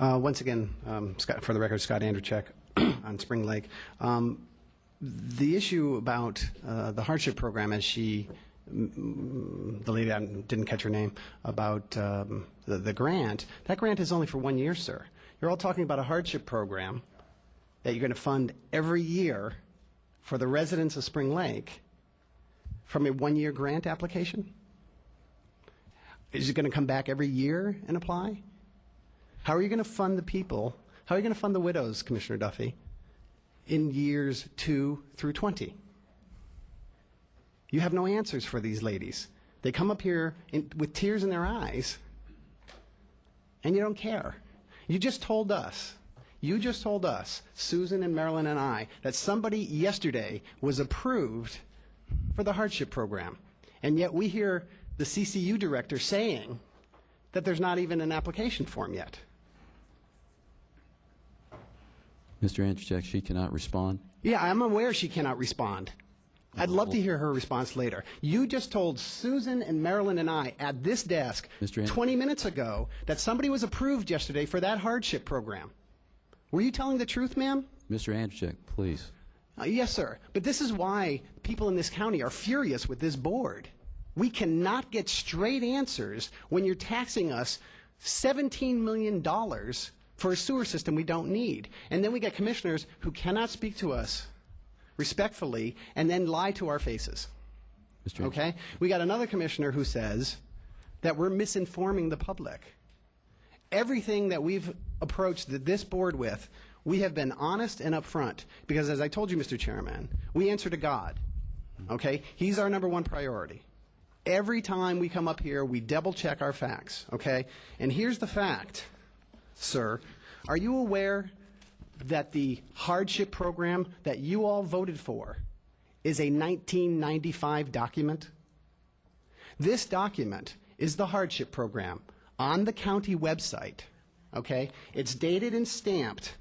Once again, Scott, for the record, Scott Andrzejczyk on Spring Lake. The issue about the hardship program, as the lady, I didn't catch her name, about the grant, that grant is only for 1 year, sir. You're all talking about a hardship program that you're going to fund every year for the residents of Spring Lake from a 1 year grant application? Is it going to come back every year and apply? How are you going to fund the people? How are you going to fund the widows, Commissioner Duffy, in years 2 through 20? You have no answers for these ladies. They come up here with tears in their eyes, and you don't care. You just told us, Susan and Marilyn and I, that somebody yesterday was approved for the hardship program, and yet we hear the CCU director saying that there's not even an application form yet. Mr. Andrzejczyk, she cannot respond. Yeah, I'm aware she cannot respond. I'd love to hear her response later. You just told Susan and Marilyn and I at this desk 20 minutes ago that somebody was approved yesterday for that hardship program. Were you telling the truth, ma'am? Mr. Andrzejczyk, please. Yes, sir. But this is why people in this county are furious with this board. We cannot get straight answers when you're taxing us $17 million for a sewer system we don't need. And then we get commissioners who cannot speak to us respectfully and then lie to our faces. Okay? We got another commissioner who says that we're misinforming the public. Everything that we've approached this board with, we have been honest and upfront, because as I told you, Mr. Chairman, we answer to God. Okay? He's our #1 priority. Every time we come up here, we double check our facts. Okay? And here's the fact, sir. Are you aware that the hardship program that you all voted for is a 1995 document? This document is the hardship program on the county website, okay? It's dated and stamped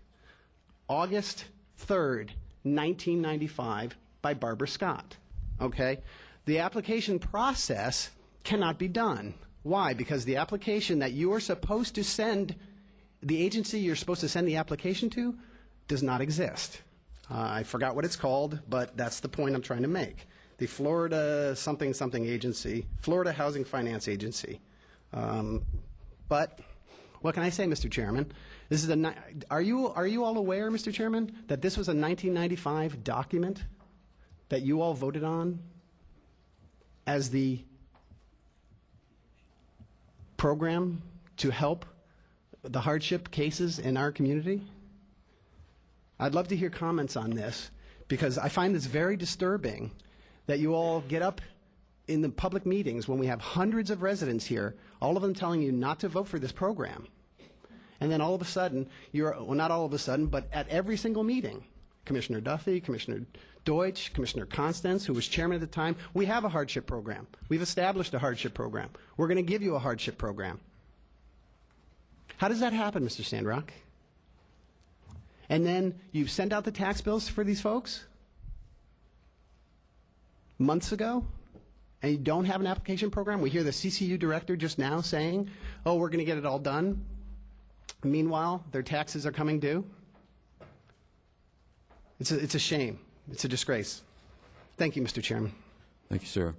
August 3rd, 1995 by Barbara Scott, okay? The application process cannot be done. Why? Because the application that you are supposed to send, the agency you're supposed to send the application to, does not exist. I forgot what it's called, but that's the point I'm trying to make. The Florida something something agency, Florida Housing Finance Agency. But what can I say, Mr. Chairman? This is are you all aware, Mr. Chairman, that this was a 1995 document that you all voted on as the program to help the hardship cases in our community? I'd love to hear comments on this, because I find this very disturbing that you all get up in the public meetings when we have hundreds of residents here, all of them telling you not to vote for this program. And then all of a sudden, well, not all of a sudden, but at every single meeting, Commissioner Duffy, Commissioner Deutsch, Commissioner Constance, who was chairman at the time, we have a hardship program. We've established a hardship program. We're going to give you a hardship program. How does that happen, Mr. Sandrock? And then you've sent out the tax bills for these folks months ago, and you don't have an application program? We hear the CCU director just now saying, oh, we're going to get it all done. Meanwhile, their taxes are coming due. It's a shame. It's a disgrace. Thank you, Mr. Chairman. Thank you, sir.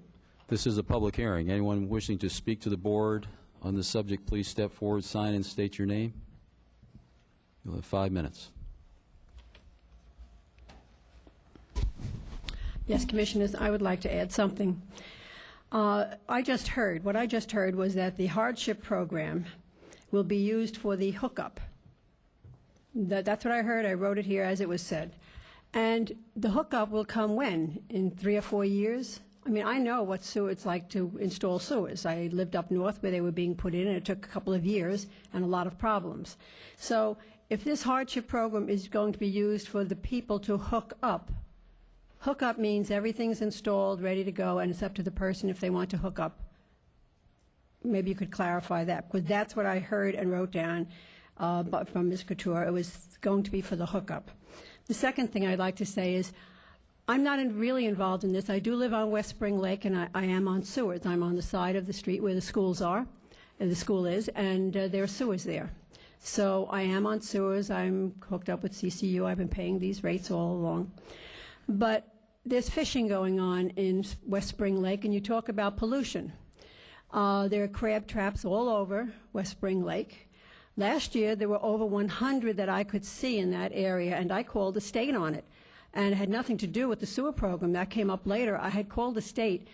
This is a public hearing. Anyone wishing to speak to the board on this subject, please step forward, sign, and state your name. You'll have 5 minutes. Yes, Commissioners, I would like to add something. What I just heard was that the hardship program will be used for the hookup. That's what I heard. I wrote it here as it was said. And the hookup will come when? In 3 or 4 years? I mean, I know what it's like to install sewers. I lived up north where they were being put in, and it took a couple of years and a lot of problems. So if this hardship program is going to be used for the people to hook up means everything's installed, ready to go, and it's up to the person if they want to hook up. Maybe you could clarify that, because that's what I heard and wrote down from Ms. Couture. It was going to be for the hookup. The second thing I'd like to say is I'm not really involved in this. I do live on West Spring Lake, and I am on sewers. I'm on the side of the street where the schools are, and the school is, and there are sewers there. So I am on sewers. I'm hooked up with CCU. I've been paying these rates all along. But there's fishing going on in West Spring Lake, and you talk about pollution. There are crab traps all over West Spring Lake. Last year, there were over 100 that I could see in that area, and I called the state on it. And it had nothing to do with the sewer program. That came up later. I had called the state,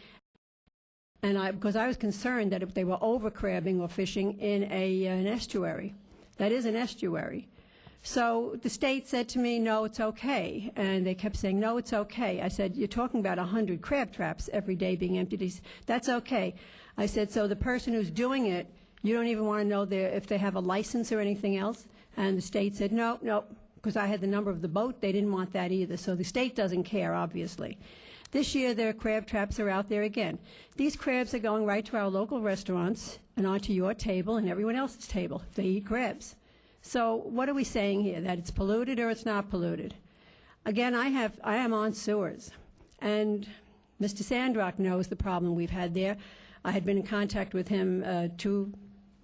and because I was concerned that if they were over-crabbing or fishing in an estuary. That is an estuary. So the state said to me, no, it's okay. And they kept saying, no, it's okay. I said, you're talking about 100 crab traps every day being emptied. That's okay. I said, so the person who's doing it, you don't even want to know if they have a license or anything else? And the state said, no, no, because I had the number of the boat. They didn't want that either. So the state doesn't care, obviously. This year, their crab traps are out there again. These crabs are going right to our local restaurants and onto your table and everyone else's table if they eat crabs. So what are we saying here, that it's polluted or it's not polluted? Again, I am on sewers, and Mr. Sandrock knows the problem we've had there. I had been in contact with him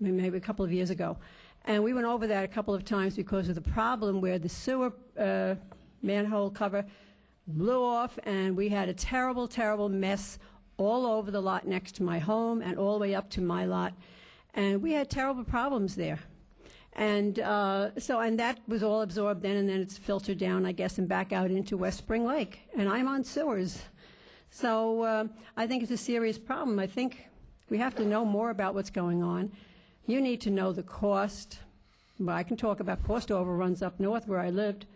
maybe a couple of years ago, and we went over that a couple of times because of the problem where the sewer manhole cover blew off, and we had a terrible, terrible mess all over the lot next to my home and all the way up to my lot, and we had terrible problems there. And and that was all absorbed then, and then it's filtered down, I guess, and back out into West Spring Lake. And I'm on sewers. So I think it's a serious problem. I think we have to know more about what's going on. You need to know the cost. Well, I can talk about cost overruns up north where I lived.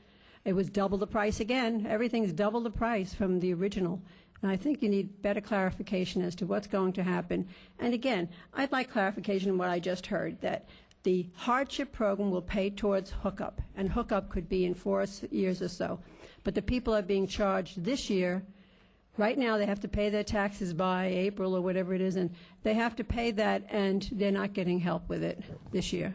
It was double the price again. Everything's double the price from the original. And I think you need better clarification as to what's going to happen. And again, I'd like clarification on what I just heard, that the hardship program will pay towards hookup, and hookup could be in 4 years or so. But the people are being charged this year. Right now, they have to pay their taxes by April or whatever it is, and they have to pay that, and they're not getting help with it this year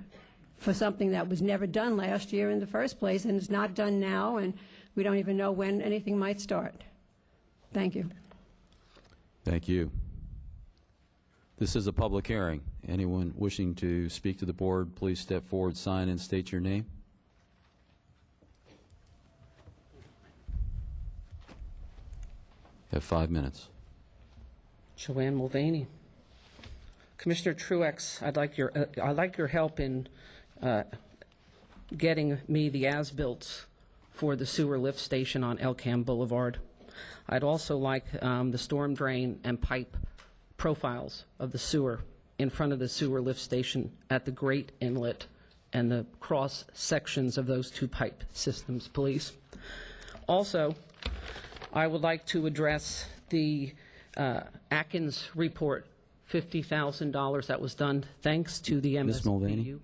for something that was never done last year in the first place, and it's not done now, and we don't even know when anything might start. Thank you. Thank you. This is a public hearing. Anyone wishing to speak to the board, please step forward, sign, and state your name. You have 5 minutes. Joanne Mulvaney. Commissioner Truex, I'd like your help in getting me the as-built for the sewer lift station on Elkham Boulevard. I'd also like the storm drain and pipe profiles of the sewer in front of the sewer lift station at the Great Inlet and the cross sections of those two pipe systems, please. Also, I would like to address the Atkins report, $50,000 that was done thanks to the MSBU. Ms. Mulvaney,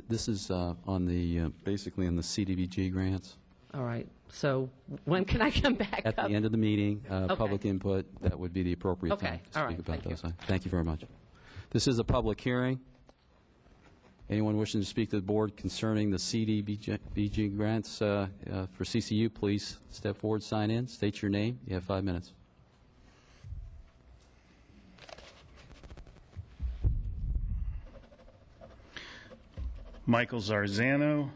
this is on the, basically on the CDBG grants. All right. So when can I come back At up? the end of the meeting, Okay. public input, that would be the appropriate Okay. time to All speak right. about Thank those. Thank you very much. This is a public hearing. Anyone wishing to speak to the board concerning the CDBG grants for CCU, please step forward, sign in, state your name. You have 5 minutes. Michael Zarzano,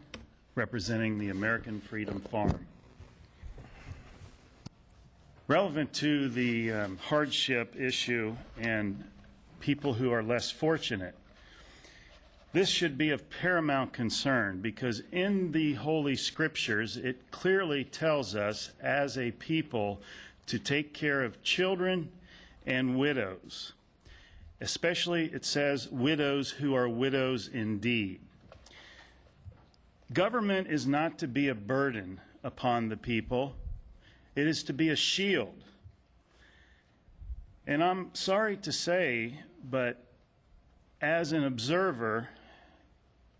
representing the American Freedom Farm. Relevant to the hardship issue and people who are less fortunate, this should be of paramount concern because in the Holy Scriptures, it clearly tells us as a people to take care of children and widows. Especially, it says, widows who are widows indeed. Government is not to be a burden upon the people. It is to be a shield. And I'm sorry to say, but as an observer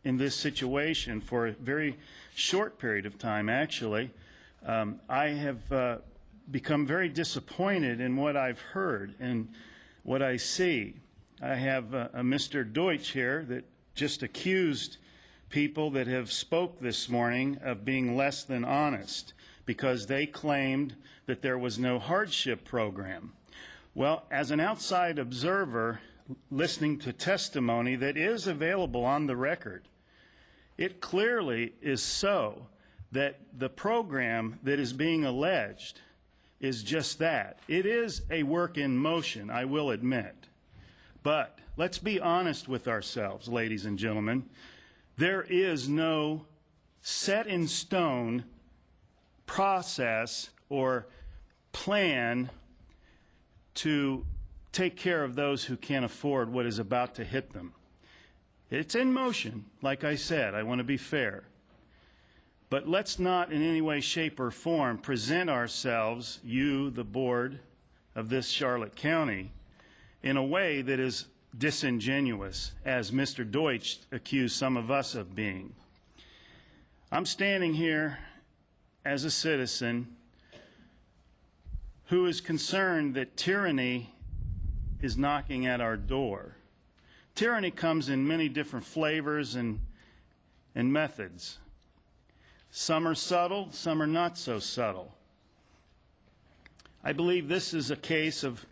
in this situation for a very short period of time, actually, I have become very disappointed in what I've heard and what I see. I have a Mr. Deutsch here that just accused people that have spoke this morning of being less than honest because they claimed that there was no hardship program. Well, as an outside observer listening to testimony that is available on the record, it clearly is so that the program that is being alleged is just that. It is a work in motion, I will admit. But let's be honest with ourselves, ladies and gentlemen. There is no set in stone process or plan to take care of those who can't afford what is about to hit them. It's in motion, like I said. I want to be fair. But let's not in any way, shape, or form present ourselves, you, the board of this Charlotte County, in a way that is disingenuous, as Mr. Deutsch accused some of us of being. I'm standing here as a citizen who is concerned that tyranny is knocking at our door. Tyranny comes in many different flavors and methods. Some are subtle, some are not so subtle. I believe this is a case of,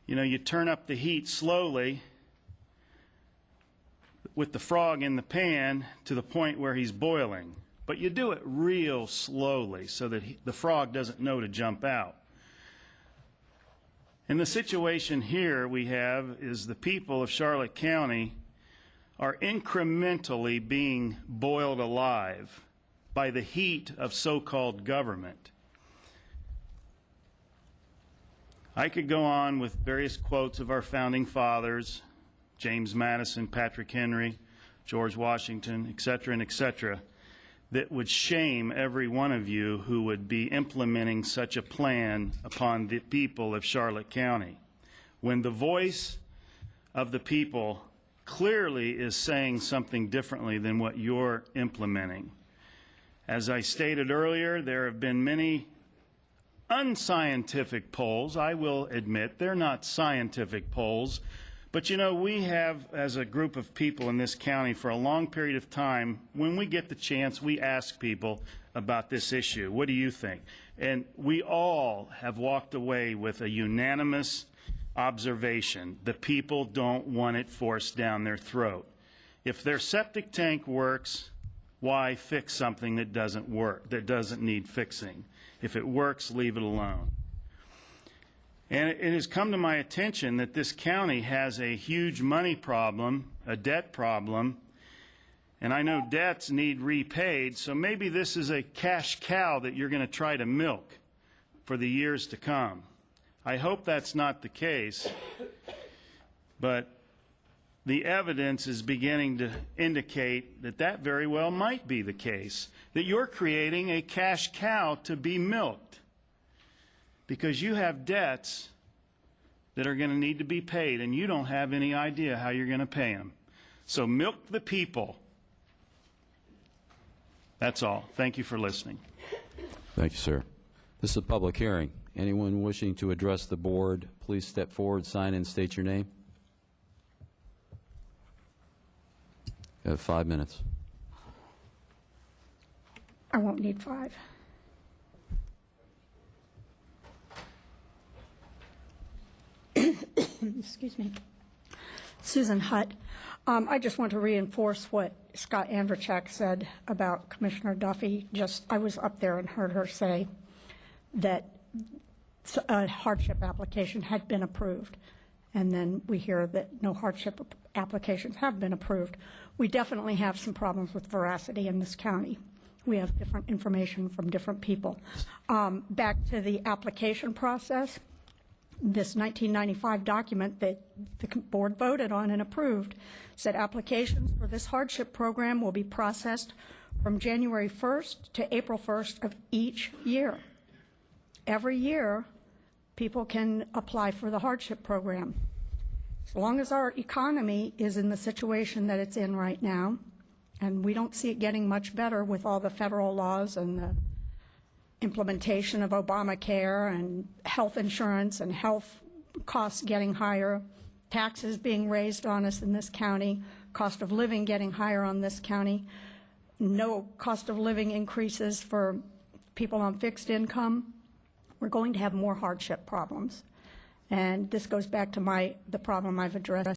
you turn up the heat slowly with the frog in the pan to the point where he's boiling. But you do it real slowly so that the frog doesn't know to jump out. And the situation here we have is the people of Charlotte County are incrementally being boiled alive by the heat of so-called government. I could go on with various quotes of our founding fathers, James Madison, Patrick Henry, George Washington, etc., that would shame every one of you who would be implementing such a plan upon the people of Charlotte County, when the voice of the people clearly is saying something differently than what you're implementing. As I stated earlier, there have been many unscientific polls. I will admit they're not scientific polls. But we have, as a group of people in this county for a long period of time, when we get the chance, we ask people about this issue. What do you think? And we all have walked away with a unanimous observation. The people don't want it forced down their throat. If their septic tank works, why fix something that doesn't work, that doesn't need fixing? If it works, leave it alone. And it has come to my attention that this county has a huge money problem, a debt problem, and I know debts need repaid, so maybe this is a cash cow that you're going to try to milk for the years to come. I hope that's not the case, but the evidence is beginning to indicate that that very well might be the case, that you're creating a cash cow to be milked, because you have debts that are going to need to be paid, and you don't have any idea how you're going to pay them. So milk the people. That's all. Thank you for listening. Thank you, sir. This is a public hearing. Anyone wishing to address the board, please step forward, sign in, state your name. You have 5 minutes. I won't need 5. Excuse me. Susan Hutt. I just want to reinforce what Scott Andrzejczyk said about Commissioner Duffy. I was up there and heard her say that a hardship application had been approved, and then we hear that no hardship applications have been approved. We definitely have some problems with veracity in this county. We have different information from different people. Back to the application process, this 1995 document that the board voted on and approved said applications for this hardship program will be processed from January 1st to April 1st of each year. Every year, people can apply for the hardship program. As long as our economy is in the situation that it's in right now, and we don't see it getting much better with all the federal laws and the implementation of Obamacare and health insurance and health costs getting higher, taxes being raised on us in this county, cost of living getting higher on this county, no cost of living increases for people on fixed income, we're going to have more hardship problems. And this goes back to the problem I've addressed